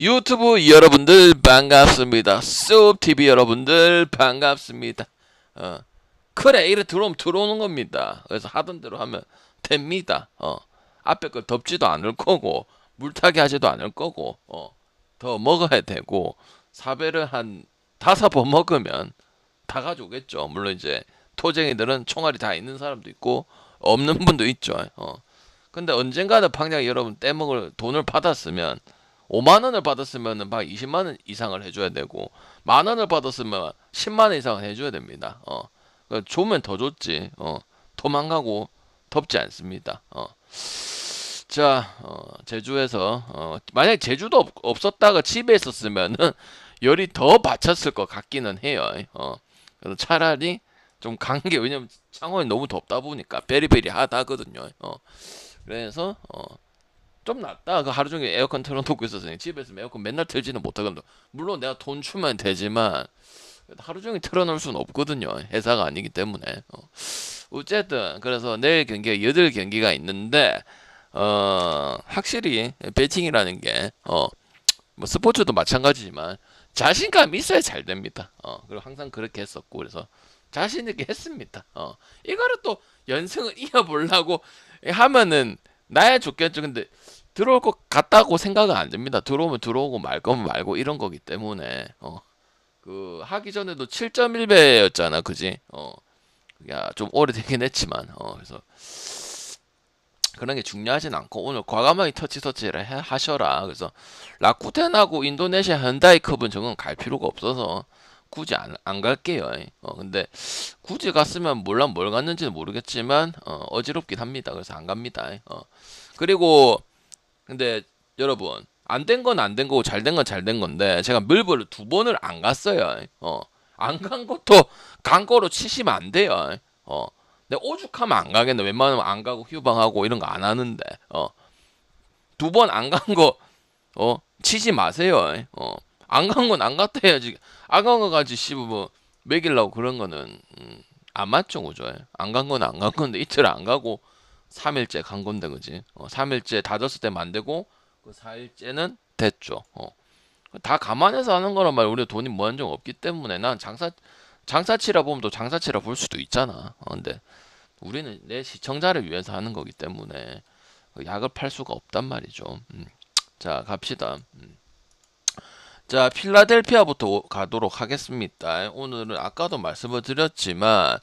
유튜브 여러분들 반갑습니다. 숲TV 여러분들 반갑습니다. 어, 그래, 이래 들어오면 들어오는 겁니다. 그래서 하던 대로 하면 됩니다. 앞에 걸 덮지도 않을 거고, 물타기 하지도 않을 거고, 더 먹어야 되고, 사배를 한 5번 먹으면 다 가져오겠죠. 물론 이제 토쟁이들은 총알이 다 있는 사람도 있고, 없는 분도 있죠. 근데 언젠가는 방장 여러분 떼먹을 돈을 받았으면 5만 원을 받았으면 막 20만 원 이상을 해줘야 되고, 만 원을 받았으면 10만 원 이상을 해줘야 됩니다. 좋으면 더 좋지. 도망가고 덥지 않습니다. 자, 제주에서 만약 제주도 없었다가 집에 있었으면은 열이 더 받쳤을 것 같기는 해요. 그래서 차라리 좀 간 게, 왜냐면 창원이 너무 덥다 보니까 베리베리하다거든요. 그래서 좀 낫다. 그 하루 종일 에어컨 틀어놓고 있어서 집에서 에어컨 맨날 틀지는 못하거든요. 물론 내가 돈 주면 되지만 하루 종일 틀어놓을 수는 없거든요. 회사가 아니기 때문에. 어쨌든 그래서 내일 경기가 8경기가 있는데 확실히 배팅이라는 게 뭐 스포츠도 마찬가지지만 자신감 있어야 잘 됩니다. 그리고 항상 그렇게 했었고, 그래서 자신 있게 했습니다. 이거를 또 연승을 이어보려고 하면은 나야 좋겠죠. 근데 들어올 것 같다고 생각은 안 듭니다. 들어오면 들어오고 말 거면 말고 이런 거기 때문에 그 하기 전에도 7.1배였잖아, 그지? 야, 좀 오래되긴 했지만 그래서 그런 게 중요하진 않고 오늘 과감하게 터치를 하셔라. 그래서 라쿠텐하고 인도네시아 현다이컵은 저건 갈 필요가 없어서 굳이 안 갈게요. 근데 굳이 갔으면 몰라 뭘 갔는지는 모르겠지만 어지럽긴 합니다. 그래서 안 갑니다. 그리고 근데 여러분, 안 된 건 안 된 거고 잘 된 건 잘 된 건데, 제가 밀브를 2번을 안 갔어요. 안 간 것도 간 거로 치시면 안 돼요. 내가 오죽하면 안 가겠네. 웬만하면 안 가고 휴방하고 이런 거 안 하는데 2번 안 간 거 치지 마세요. 안 간 건 안 갔다 해야지. 안 간 거 가지 씨뭐 먹이려고 그런 거는 안 맞죠, 그죠? 안 간 건 안 간 건데 이틀 안 가고 3일째 간 건데, 그지? 3일째 다졌을 때 만들고 그 4일째는 됐죠. 다 감안해서 하는 거란 말이야. 우리 돈이 무한정 없기 때문에 난 장사치라 보면 또 장사치라 볼 수도 있잖아. 근데 우리는 내 시청자를 위해서 하는 거기 때문에 그 약을 팔 수가 없단 말이죠. 자, 갑시다. 자, 필라델피아부터 가도록 하겠습니다. 오늘은 아까도 말씀을 드렸지만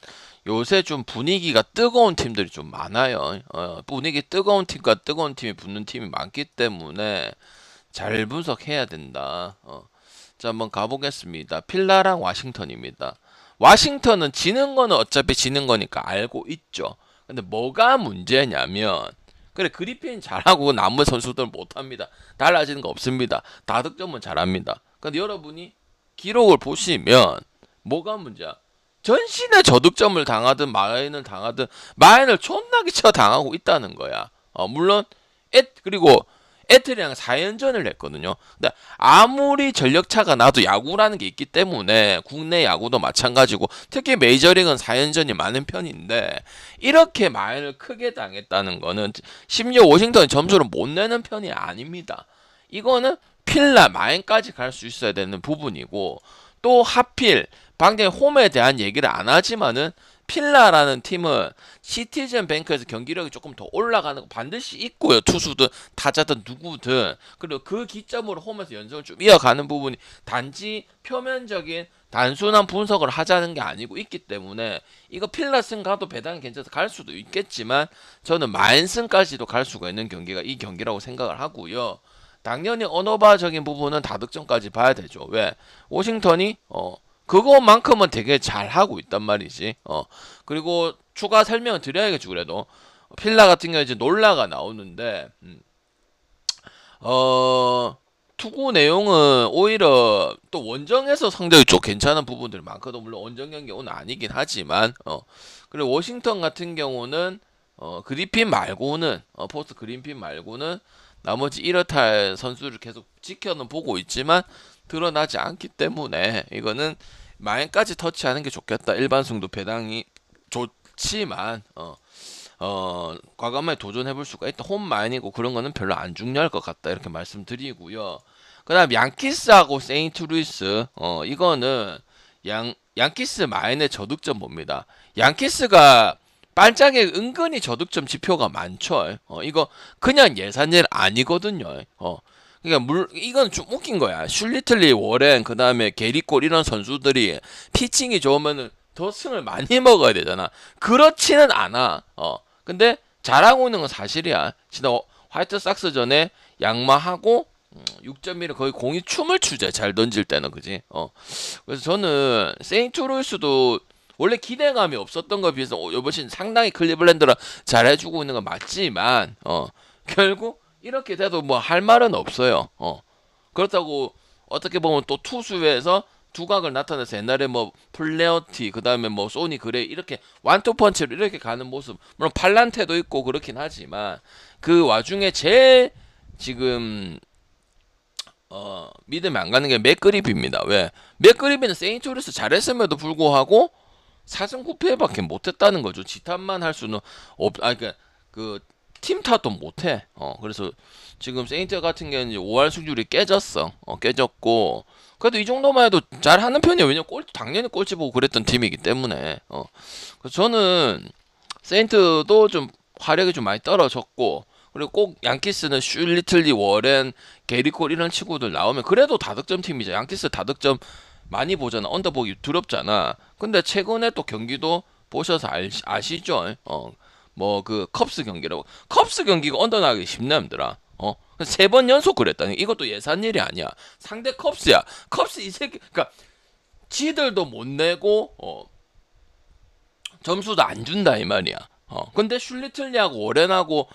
요새 좀 분위기가 뜨거운 팀들이 좀 많아요. 분위기 뜨거운 팀과 뜨거운 팀이 붙는 팀이 많기 때문에 잘 분석해야 된다. 자, 한번 가보겠습니다. 필라랑 워싱턴입니다. 워싱턴은 지는 거는 어차피 지는 거니까 알고 있죠. 근데 뭐가 문제냐면, 그래, 그리핀 잘하고 나머지 선수들 못합니다. 달라지는 거 없습니다. 다득점은 잘합니다. 근데 여러분이 기록을 보시면 뭐가 문제야? 전신에 저득점을 당하든 마인을 당하든 마인을 존나게 쳐 당하고 있다는 거야. 물론 그리고 애틀이랑 4연전을 했거든요. 근데 아무리 전력차가 나도 야구라는 게 있기 때문에 국내 야구도 마찬가지고 특히 메이저리그는 4연전이 많은 편인데 이렇게 마인을 크게 당했다는 거는 심지어 워싱턴이 점수를 못 내는 편이 아닙니다. 이거는 필라 마인까지 갈 수 있어야 되는 부분이고, 또 하필 방금 홈에 대한 얘기를 안 하지만은 필라라는 팀은 시티즌 뱅크에서 경기력이 조금 더 올라가는 거 반드시 있고요. 투수든 타자든 누구든. 그리고 그 기점으로 홈에서 연승을 좀 이어가는 부분이 단지 표면적인 단순한 분석을 하자는 게 아니고 있기 때문에 이거 필라승 가도 배당이 괜찮아서 갈 수도 있겠지만 저는 마인승까지도 갈 수가 있는 경기가 이 경기라고 생각을 하고요. 당연히 언어바적인 부분은 다득점까지 봐야 되죠. 왜? 워싱턴이 그거만큼은 되게 잘하고 있단 말이지. 그리고 추가 설명을 드려야겠죠, 그래도. 필라 같은 경우에 이제 놀라가 나오는데, 투구 내용은 오히려 또 원정에서 성적이 좀 괜찮은 부분들이 많거든. 물론 원정 경기 오늘 아니긴 하지만, 그리고 워싱턴 같은 경우는, 그리핀 말고는, 포스트 그린핀 말고는 나머지 이렇다 선수를 계속 지켜는 보고 있지만, 드러나지 않기 때문에 이거는 마인까지 터치하는 게 좋겠다. 일반승도 배당이 좋지만 과감하게 도전해볼 수가 있다. 홈 마인이고 그런 거는 별로 안 중요할 것 같다. 이렇게 말씀드리고요. 그다음 양키스하고 세인트루이스 이거는 양키스 마인의 저득점 봅니다. 양키스가 반짝에 은근히 저득점 지표가 많죠. 이거 그냥 예산일 아니거든요. 그러니까 이건 좀 웃긴 거야. 슐리틀리, 워렌, 그 다음에 게리콜 이런 선수들이 피칭이 좋으면은 더 승을 많이 먹어야 되잖아. 그렇지는 않아. 근데 잘하고 있는 건 사실이야. 지난 화이트삭스 전에 양마하고 6.1을 거의 공이 춤을 추죠. 잘 던질 때는 그지. 그래서 저는 세인트루이스도 원래 기대감이 없었던 거에 비해서 이번 시즌 상당히 클리블랜드랑 잘해주고 있는 건 맞지만 결국 이렇게 돼도 뭐 할 말은 없어요. 그렇다고 어떻게 보면 또 투수에서 두각을 나타내서 옛날에 뭐 플레어티 그 다음에 뭐 소니 그레이 이렇게 완투펀치로 이렇게 가는 모습 물론 팔란테도 있고 그렇긴 하지만 그 와중에 제일 지금 믿으면 안 가는 게 맥그리비입니다. 왜? 맥그리비는 세인트루이스 잘했음에도 불구하고 4승 9패밖에 못했다는 거죠. 지탄만 할 수는 그러니까 그 팀 탓도 못해. 그래서 지금 세인트 같은 경우는 이제 5할 승률이 깨졌어. 깨졌고 그래도 이 정도만 해도 잘하는 편이에요. 왜냐면 당연히 꼴찌 보고 그랬던 팀이기 때문에. 그래서 저는 세인트도 좀 화력이 좀 많이 떨어졌고 그리고 꼭 양키스는 슐리틀리, 워렌, 게리콜 이런 친구들 나오면 그래도 다득점 팀이죠. 양키스 다득점 많이 보잖아. 언더보기 두렵잖아. 근데 최근에 또 경기도 보셔서 아시죠? 뭐 그 컵스 경기라고. 컵스 경기가 언더 나가기 쉽남들아. 3번 연속 그랬다니. 이것도 예산일이 아니야. 상대 컵스야. 컵스 이 새끼 그러니까 지들도 못 내고 점수도 안 준다 이 말이야. 근데 슐리틀리하고 워렌하고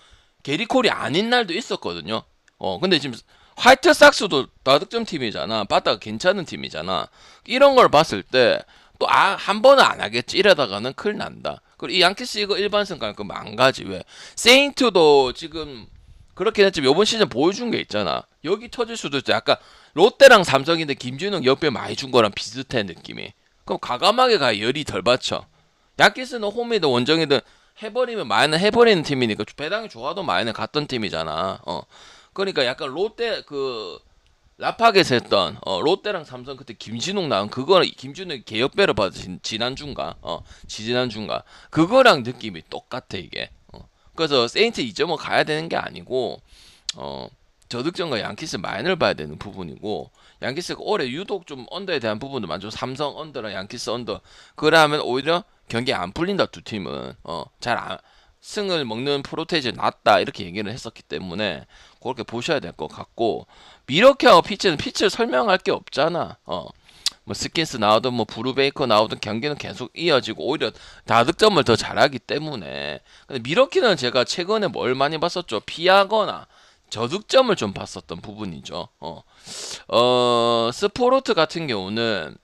게리콜이 아닌 날도 있었거든요. 근데 지금 화이트삭스도 다득점 팀이잖아. 바다가 괜찮은 팀이잖아. 이런 걸 봤을 때 또 한 번은 안 하겠지. 이러다가는 큰일 난다. 그리고 이 양키스 이거 일반승 갈 거면 안 가지. 왜? 세인트도 지금 그렇긴 했지만 이번 시즌 보여준 게 있잖아. 여기 터질 수도 있어. 약간 롯데랑 삼성인데 김준영 옆에 많이 준 거랑 비슷해 느낌이. 그럼 과감하게 가 열이 덜 받쳐. 양키스는 홈이든 원정이든 해버리면 마이너 해버리는 팀이니까 배당이 좋아도 마이너 갔던 팀이잖아. 그러니까 약간 롯데 그 라팍에서 했던 롯데랑 삼성 그때 김진웅 나온 그거는 김진웅 개혁배를 받으신 지난주인가 지지난주인가 그거랑 느낌이 똑같아 이게. 그래서 세인트 2.5 가야 되는 게 아니고 저득점과 양키스 마인을 봐야 되는 부분이고 양키스가 올해 유독 좀 언더에 대한 부분도 많죠. 삼성 언더랑 양키스 언더 그러면 오히려 경기 안 풀린다 두 팀은 승을 먹는 프로테이지 낮다 이렇게 얘기를 했었기 때문에 그렇게 보셔야 될 것 같고 미러키하고 피치는 피치를 설명할 게 없잖아. 뭐 스킨스 나오든 뭐 브루베이커 나오든 경기는 계속 이어지고 오히려 다득점을 더 잘하기 때문에 근데 미러키는 제가 최근에 뭘 많이 봤었죠. 피하거나 저득점을 좀 봤었던 부분이죠. 스포르트 같은 경우는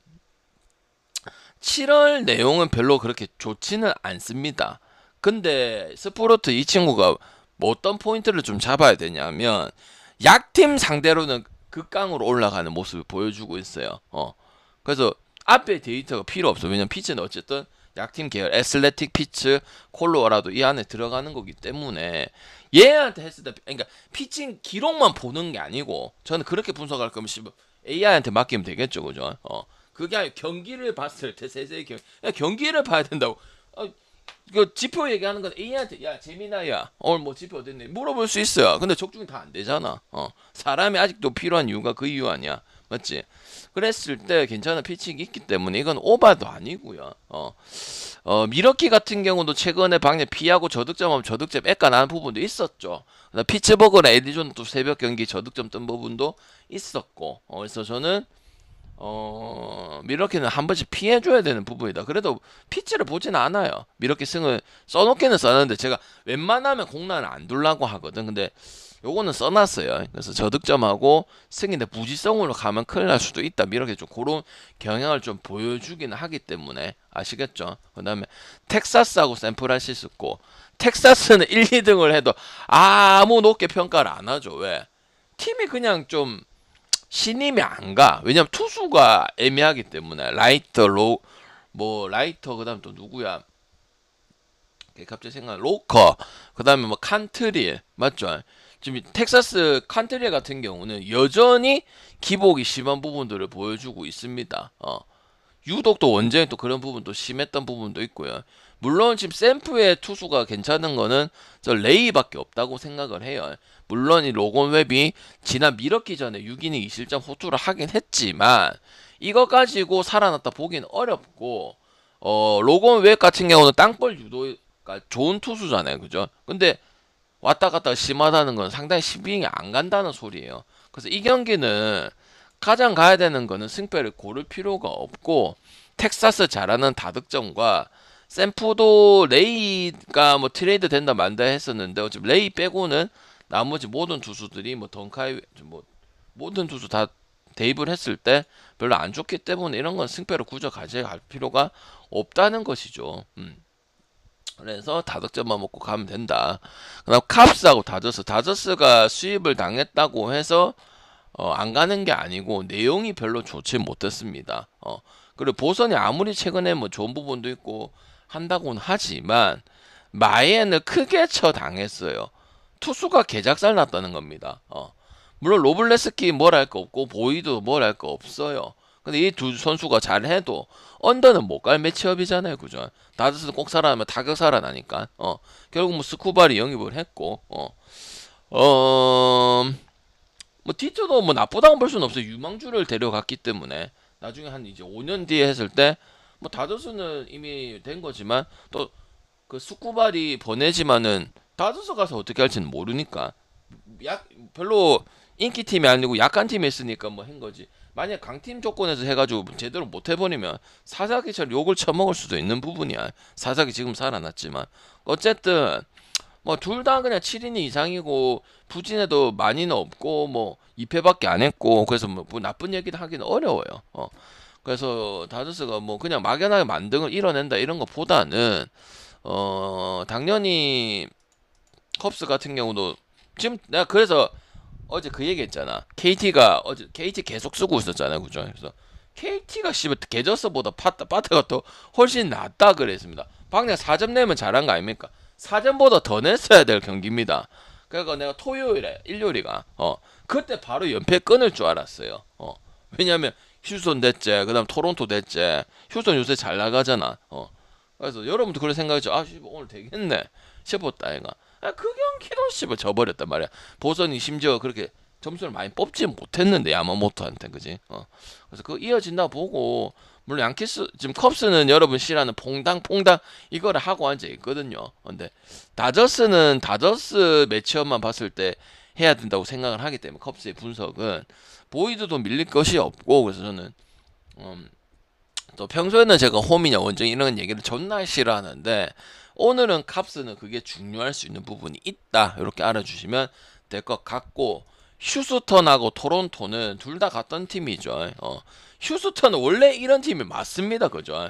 7월 내용은 별로 그렇게 좋지는 않습니다. 근데 스포르트 이 친구가 뭐 어떤 포인트를 좀 잡아야 되냐면 약팀 상대로는 극강으로 올라가는 모습을 보여주고 있어요. 그래서 앞에 데이터가 필요 없어. 왜냐면 피치는 어쨌든 약팀 계열 애슬레틱 피츠 콜로라도 이 안에 들어가는 거기 때문에 얘한테 했을 때 그러니까 피칭 기록만 보는 게 아니고 저는 그렇게 분석할 거면 AI한테 맡기면 되겠죠, 그죠? 그게 아니고 경기를 봤을 때 세세히 경기를 봐야 된다고. 그 지표 얘기하는 건 A한테 야 재민아야 오늘 뭐 지표 어땠니 물어볼 수 있어요. 근데 적중이 다 안 되잖아. 사람이 아직도 필요한 이유가 그 이유 아니야, 맞지? 그랬을 때 괜찮은 피칭이 있기 때문에 이건 오바도 아니고요. 미러키 같은 경우도 최근에 방금 피하고 저득점하면 저득점 애가 나는 부분도 있었죠. 피츠버그나 에디존도 새벽 경기 저득점 뜬 부분도 있었고, 그래서 저는 미러키는 한 번씩 피해줘야 되는 부분이다. 그래도 피치를 보지는 않아요. 미러키 승을 써놓기는 써놨는데 제가 웬만하면 공란을 안 둘라고 하거든. 근데 요거는 써놨어요. 그래서 저득점하고 승인데 무지성으로 가면 큰일 날 수도 있다. 미러키 좀 그런 경향을 좀 보여주기는 하기 때문에 아시겠죠? 그 다음에 텍사스하고 샌프란시스코. 텍사스는 1, 2등을 해도 아무 높게 평가를 안 하죠. 왜? 팀이 그냥 좀 신임이 안 가. 왜냐면 투수가 애매하기 때문에 라이터 라이터 그다음 또 누구야? 갑자기 생각 로커 그다음에 뭐 칸트리 맞죠? 지금 텍사스 칸트리 같은 경우는 여전히 기복이 심한 부분들을 보여주고 있습니다. 유독 또 원정이 또 그런 부분도 심했던 부분도 있고요. 물론 지금 샘프의 투수가 괜찮은 거는 저 레이밖에 없다고 생각을 해요. 물론 이 로건 웹이 지난 미러키 전에 6이닝 2실점 호투를 하긴 했지만 이거 가지고 살아났다 보기는 어렵고 로건 웹 같은 경우는 땅볼 유도가 좋은 투수잖아요. 그죠? 근데 왔다 갔다 심하다는 건 상당히 스윙이 안 간다는 소리예요. 그래서 이 경기는 가장 가야 되는 거는 승패를 고를 필요가 없고 텍사스 잘하는 다득점과 샘프도 레이가 뭐 트레이드 된다 만다 했었는데 어차피 레이 빼고는 나머지 모든 투수들이 뭐 던카이 뭐 모든 투수 다 대입을 했을 때 별로 안 좋기 때문에 이런 건 승패로 굳어 가져갈 필요가 없다는 것이죠. 그래서 다득점만 먹고 가면 된다. 그다음 캅스하고 다저스가 수입을 당했다고 해서 안 가는 게 아니고 내용이 별로 좋지 못했습니다. 그리고 보선이 아무리 최근에 뭐 좋은 부분도 있고 한다고는 하지만 마이앤을 크게 쳐당했어요. 투수가 개작살 났다는 겁니다. 물론 로블레스키 뭘 할 거 없고 보이도 뭘 할 거 없어요. 근데 이 두 선수가 잘해도 언더는 못 갈 매치업이잖아요, 그죠? 다저스는 꼭 살아나면 타격 살아나니까. 결국 뭐 스쿠바리 영입을 했고, 뭐 디트도 뭐 나쁘다고 볼 수는 없어요. 유망주를 데려갔기 때문에 나중에 한 이제 5년 뒤에 했을 때 뭐 다저스는 이미 된 거지만 또 그 스쿠바리 보내지만은 다저스 가서 어떻게 할지는 모르니까 별로 인기 팀이 아니고 약한 팀에 있으니까 뭐 한 거지. 만약 강팀 조건에서 해가지고 제대로 못 해버리면 사사기처럼 욕을 처먹을 수도 있는 부분이야. 사사기 지금 살아났지만 어쨌든 뭐 둘 다 그냥 7이닝 이상이고 부진해도 많이는 없고 뭐 2패밖에 안 했고 그래서 뭐 나쁜 얘기를 하기는 어려워요. 그래서 다저스가 뭐 그냥 막연하게 만등을 이뤄낸다 이런 것보다는 당연히 컵스 같은 경우도 지금 내가 그래서 어제 그 얘기 했잖아. KT가 어제 KT 계속 쓰고 있었잖아요. 그죠? 그래서 KT가 씨발 개저스보다 파트가 더 훨씬 낫다 그랬습니다. 방금 4점 내면 잘한 거 아닙니까? 4점보다 더 냈어야 될 경기입니다. 그러니까 내가 토요일에 일요일이가 그때 바로 연패 끊을 줄 알았어요. 왜냐면 휴스턴 됐지, 그다음 토론토 됐지. 휴스턴 요새 잘 나가잖아. 그래서 여러분도 그런 생각이죠. 아, 씨발 오늘 되겠네 싶었다 얘가. 그 경기도 씨발 져버렸단 말이야. 보선이 심지어 그렇게 점수를 많이 뽑지 못했는데 야마모토한테 그지. 그래서 그 이어진다 보고 물론 양키스 지금 컵스는 여러분 싫어하는 퐁당 이거를 하고 앉아 있거든요. 근데 다저스는 다저스 매치업만 봤을 때 해야 된다고 생각을 하기 때문에 컵스의 분석은 보이드도 밀릴 것이 없고 그래서 저는 또 평소에는 제가 홈이냐 원정 이런 얘기를 존나 싫어하는데 오늘은 캅스는 그게 중요할 수 있는 부분이 있다 이렇게 알아주시면 될 것 같고 휴스턴하고 토론토는 둘 다 같던 팀이죠. 휴스턴은 원래 이런 팀이 맞습니다, 그죠?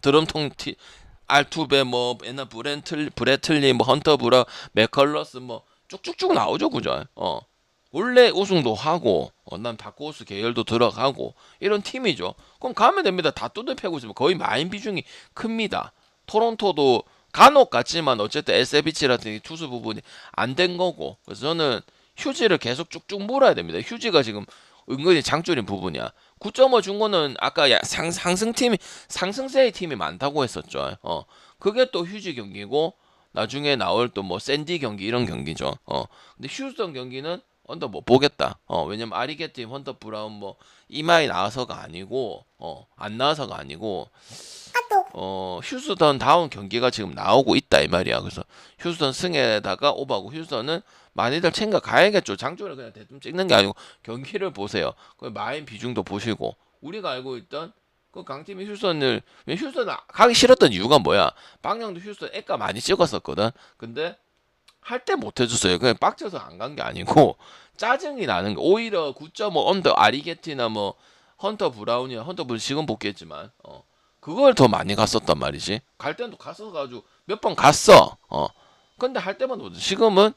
드럼통 티 알투베 뭐 옛날 브레틀리 뭐 헌터 브라 맥컬러스 뭐 쭉쭉쭉 나오죠, 그죠? 원래 우승도 하고 난 다크호스 계열도 들어가고 이런 팀이죠. 그럼 가면 됩니다. 다 뚜드패고 있으면 거의 마인 비중이 큽니다. 토론토도 간혹 같지만 어쨌든 SFBC라든지 투수 부분이 안 된 거고 그래서 저는 휴지를 계속 쭉쭉 몰아야 됩니다. 휴지가 지금 은근히 장줄인 부분이야. 9.5 준 거는 아까 상승세의 팀이 많다고 했었죠. 그게 또 휴지 경기고 나중에 나올 또 뭐 샌디 경기 이런 경기죠. 근데 휴스턴 경기는 언더 못 보겠다. 왜냐면 아리게티, 헌터 브라운 뭐 이마이 나와서가 아니고 안 나와서가 아니고 휴스턴 다운 경기가 지금 나오고 있다 이 말이야. 그래서 휴스턴 승에다가 오버하고 휴스턴은 많이들 챙겨 가야겠죠. 장조를 그냥 대충 찍는 게 아니고 경기를 보세요. 그 마인 비중도 보시고 우리가 알고 있던 그 강팀이 휴스턴을 휴스턴 가기 싫었던 이유가 뭐야? 방향도 휴스턴 애가 많이 찍었었거든. 근데 할 때 못 해줬어요. 그냥 빡쳐서 안 간 게 아니고 짜증이 나는 거. 오히려 9.5 언더 아리게티나 뭐 헌터 브라운이야. 헌터 브라운 지금 복귀했지만 그걸 더 많이 갔었단 말이지. 갈 때는 또 갔어가지고 몇 번 갔어. 근데 할 때마다 지금은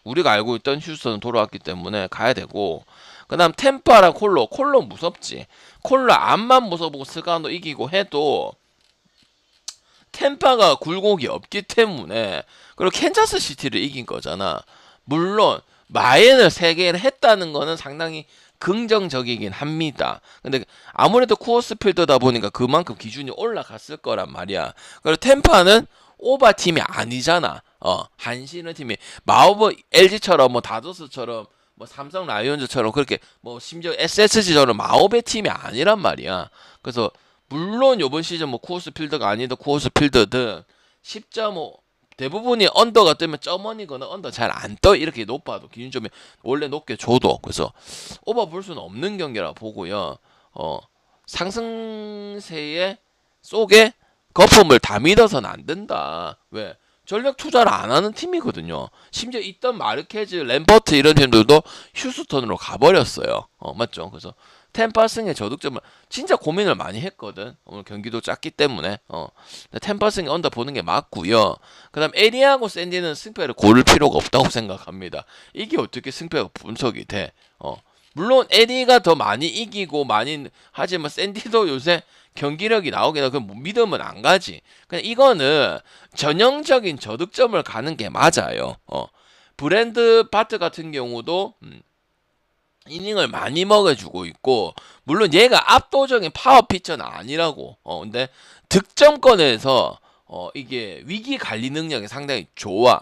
우리가 알고 있던 휴스턴은 돌아왔기 때문에 가야 되고 그 다음 템파랑 콜로 무섭지. 콜로 암만 무서보고 스가노 이기고 해도 템파가 굴곡이 없기 때문에 그리고 캔자스 시티를 이긴 거잖아. 물론 마엔을 3개를 했다는 거는 상당히 긍정적이긴 합니다. 근데 아무래도 쿠어스 필드다 보니까 그만큼 기준이 올라갔을 거란 말이야. 그리고 템파는 오바 팀이 아니잖아. 한신의 팀이 마오버 LG처럼 뭐 다저스처럼 뭐 삼성 라이온즈처럼 그렇게 뭐 심지어 SSG처럼 마오베 팀이 아니란 말이야. 그래서 물론 요번 시즌 뭐 쿠어스 필드가 아니든 쿠어스 필드든 10.5 대부분이 언더가 뜨면 점원이거나 언더 잘 안 떠 이렇게 높아도 기준점이 원래 높게 줘도 그래서 오버 볼 수는 없는 경기라 보고요. 상승세에 속에 거품을 다 믿어서는 안 된다. 왜? 전력 투자를 안 하는 팀이거든요. 심지어 있던 마르케즈, 램버트 이런 팀들도 휴스턴으로 가버렸어요. 맞죠? 그래서 템파승의 저득점을 진짜 고민을 많이 했거든. 오늘 경기도 작기 때문에. 템파승이 언더 보는 게 맞고요. 그다음 에리하고 샌디는 승패를 고를 필요가 없다고 생각합니다. 이게 어떻게 승패가 분석이 돼? 물론 에리가 더 많이 이기고 많이 하지만 샌디도 요새 경기력이 나오긴 해. 그럼 믿으면 안 가지. 그냥 이거는 전형적인 저득점을 가는 게 맞아요. 브랜드 바트 같은 경우도 이닝을 많이 먹여주고 있고 물론 얘가 압도적인 파워 피처는 아니라고. 근데 득점권에서 이게 위기 관리 능력이 상당히 좋아.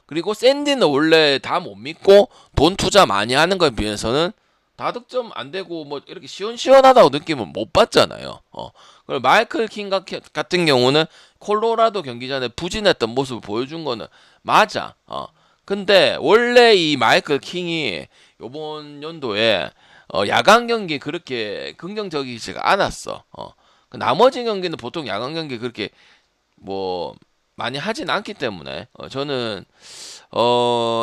그리고 샌디는 원래 다 못 믿고 돈 투자 많이 하는 거에 비해서는 다득점 안 되고 뭐 이렇게 시원시원하다고 느낌은 못 받잖아요. 그리고 마이클 킹 같은 경우는 콜로라도 경기 전에 부진했던 모습을 보여준 거는 맞아. 근데 원래 이 마이클 킹이 요번 연도에 야간 경기 그렇게 긍정적이지가 않았어. 그 나머지 경기는 보통 야간 경기 그렇게 뭐 많이 하진 않기 때문에 저는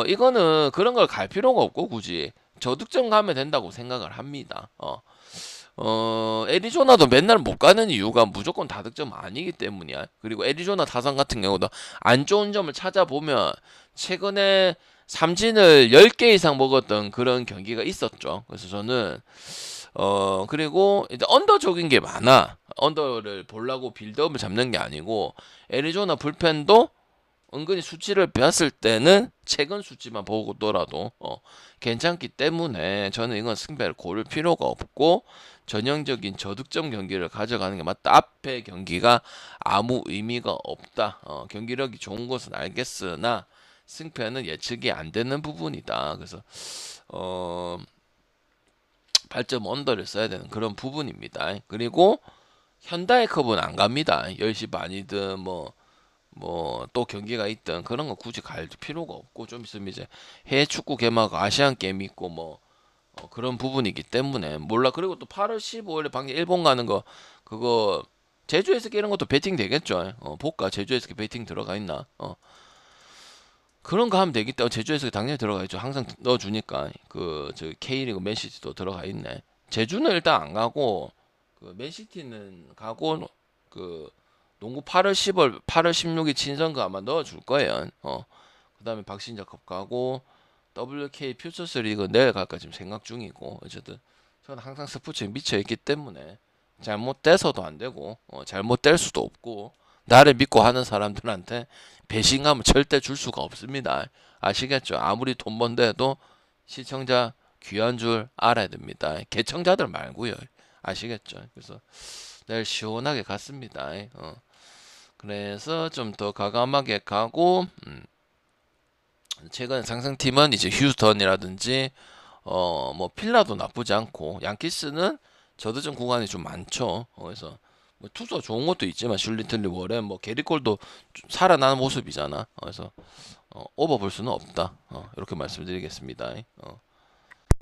이거는 그런 걸 갈 필요가 없고 굳이 저득점 가면 된다고 생각을 합니다. 애리조나도 맨날 못 가는 이유가 무조건 다득점 아니기 때문이야. 그리고 애리조나 타선 같은 경우도 안 좋은 점을 찾아보면 최근에 삼진을 10개 이상 먹었던 그런 경기가 있었죠. 그래서 저는 그리고 이제 언더적인 게 많아. 언더를 보려고 빌드업을 잡는 게 아니고 애리조나 불펜도 은근히 수치를 배웠을 때는 최근 수치만 보고더라도 괜찮기 때문에 저는 이건 승패를 고를 필요가 없고 전형적인 저득점 경기를 가져가는 게 맞다. 앞에 경기가 아무 의미가 없다. 경기력이 좋은 것은 알겠으나 승패는 예측이 안 되는 부분이다. 그래서 8점 언더를 써야 되는 그런 부분입니다. 그리고 현다의 컵은 안 갑니다. 10시 반이든 뭐 또 경기가 있든 그런 거 굳이 갈 필요가 없고 좀 있으면 이제 해외 축구 개막 아시안 게임 있고 뭐 그런 부분이기 때문에 몰라. 그리고 또 8월 15일에 방금 일본 가는 거 그거 제주에서 끼는 것도 베팅 되겠죠. 볼까 제주에서 베팅 들어가 있나. 그런 거 하면 되기 때문에 제주에서 당연히 들어가 있죠. 항상 넣어주니까 그 저 K리그 맨시티도 들어가 있네. 제주는 일단 안 가고 그 맨시티는 가고 그 농구 8월 10월 8월 16일 친선거 아마 넣어줄 거예요. 그다음에 박신자컵 가고 WK 퓨처스 리그 내일 갈까 지금 생각 중이고 어쨌든 저는 항상 스포츠에 미쳐 있기 때문에 잘못돼서도 안 되고 잘못될 수도 없고 나를 믿고 하는 사람들한테 배신감을 절대 줄 수가 없습니다. 아시겠죠? 아무리 돈 번다 해도 시청자 귀한 줄 알아야 됩니다. 개청자들 말고요. 아시겠죠? 그래서 내일 시원하게 갔습니다. 그래서 좀 더 과감하게 가고 최근 상승팀은 이제 휴스턴이라든지 뭐 필라도 나쁘지 않고 양키스는 저득점 구간이 좀 많죠. 그래서 뭐 투수 좋은 것도 있지만 슐리틀리 워렌 뭐 게리콜도 살아나는 모습이잖아. 그래서 오버 볼 수는 없다. 이렇게 말씀드리겠습니다.